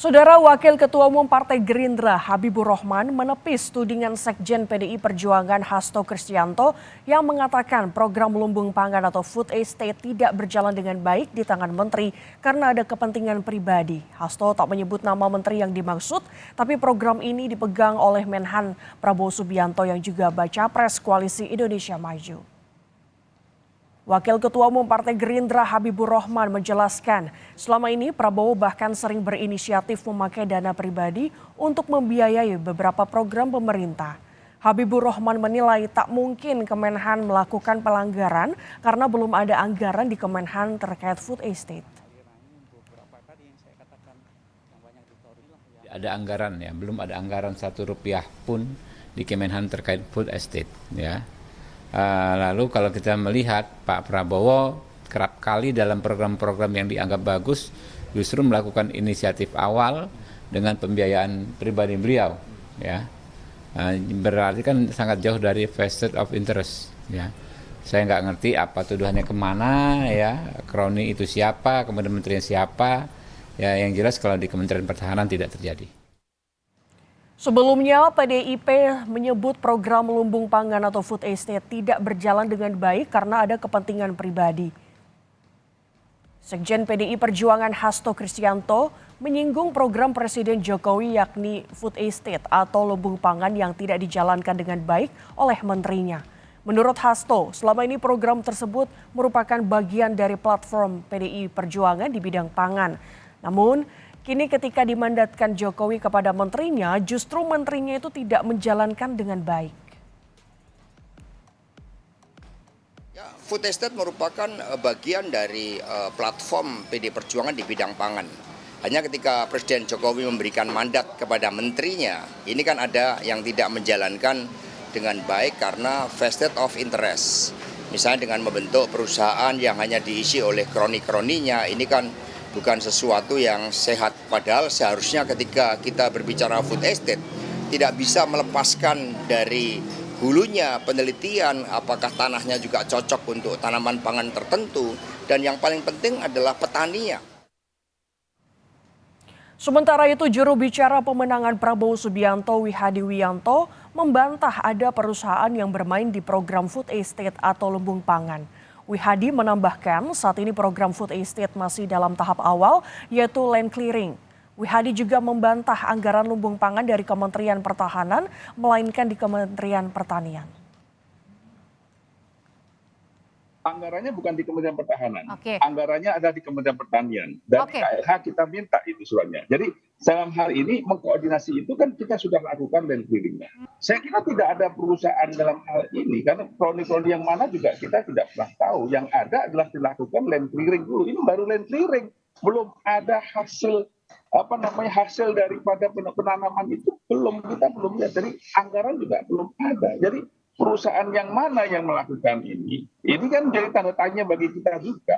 Saudara Wakil Ketua Umum Partai Gerindra Habibur Rahman menepis tudingan Sekjen PDI Perjuangan Hasto Kristianto yang mengatakan program lumbung pangan atau food estate tidak berjalan dengan baik di tangan menteri karena ada kepentingan pribadi. Hasto tak menyebut nama menteri yang dimaksud, tapi program ini dipegang oleh Menhan Prabowo Subianto yang juga baca pres Koalisi Indonesia Maju. Wakil Ketua Umum Partai Gerindra Habibur Rahman menjelaskan, selama ini Prabowo bahkan sering berinisiatif memakai dana pribadi untuk membiayai beberapa program pemerintah. Habibur Rahman menilai tak mungkin Kemenhan melakukan pelanggaran karena belum ada anggaran di Kemenhan terkait food estate. Ada anggaran ya, belum ada anggaran Rp1 pun di Kemenhan terkait food estate ya. Lalu kalau kita melihat Pak Prabowo kerap kali dalam program-program yang dianggap bagus justru melakukan inisiatif awal dengan pembiayaan pribadi beliau ya. Berarti kan sangat jauh dari vested of interest ya. Saya nggak ngerti apa tuduhannya kemana ya, kroni itu siapa, kemudian menterinya siapa ya, yang jelas kalau di Kementerian Pertahanan tidak terjadi. Sebelumnya, PDIP menyebut program lumbung pangan atau food estate tidak berjalan dengan baik karena ada kepentingan pribadi. Sekjen PDI Perjuangan Hasto Kristianto menyinggung program Presiden Jokowi yakni food estate atau lumbung pangan yang tidak dijalankan dengan baik oleh menterinya. Menurut Hasto, selama ini program tersebut merupakan bagian dari platform PDI Perjuangan di bidang pangan. Namun, kini ketika dimandatkan Jokowi kepada menterinya, justru menterinya itu tidak menjalankan dengan baik. Ya, food estate merupakan bagian dari platform PDI Perjuangan di bidang pangan. Hanya ketika Presiden Jokowi memberikan mandat kepada menterinya, ini kan ada yang tidak menjalankan dengan baik karena vested of interest. Misalnya dengan membentuk perusahaan yang hanya diisi oleh kroni-kroninya, ini kan bukan sesuatu yang sehat, padahal seharusnya ketika kita berbicara food estate tidak bisa melepaskan dari hulunya penelitian apakah tanahnya juga cocok untuk tanaman pangan tertentu, dan yang paling penting adalah petaninya. Sementara itu, juru bicara pemenangan Prabowo Subianto Wihadi Wiyanto membantah ada perusahaan yang bermain di program food estate atau lumbung pangan. Wihadi menambahkan saat ini program food estate masih dalam tahap awal yaitu land clearing. Wihadi juga membantah anggaran lumbung pangan dari Kementerian Pertahanan melainkan di Kementerian Pertanian. Anggarannya bukan di Kementerian Pertahanan, Anggarannya ada di Kementerian Pertanian dan KLH kita minta itu suratnya. Jadi dalam hal ini mengkoordinasi itu kan kita sudah lakukan land clearingnya. Saya kira tidak ada perusahaan dalam hal ini karena kroni-kroni yang mana juga kita tidak pernah tahu. Yang ada adalah dilakukan land clearing dulu. Ini baru land clearing, belum ada hasil hasil daripada penanaman itu kita belum lihat. Jadi anggaran juga belum ada. Jadi perusahaan yang mana yang melakukan ini kan jadi tanda tanya bagi kita juga.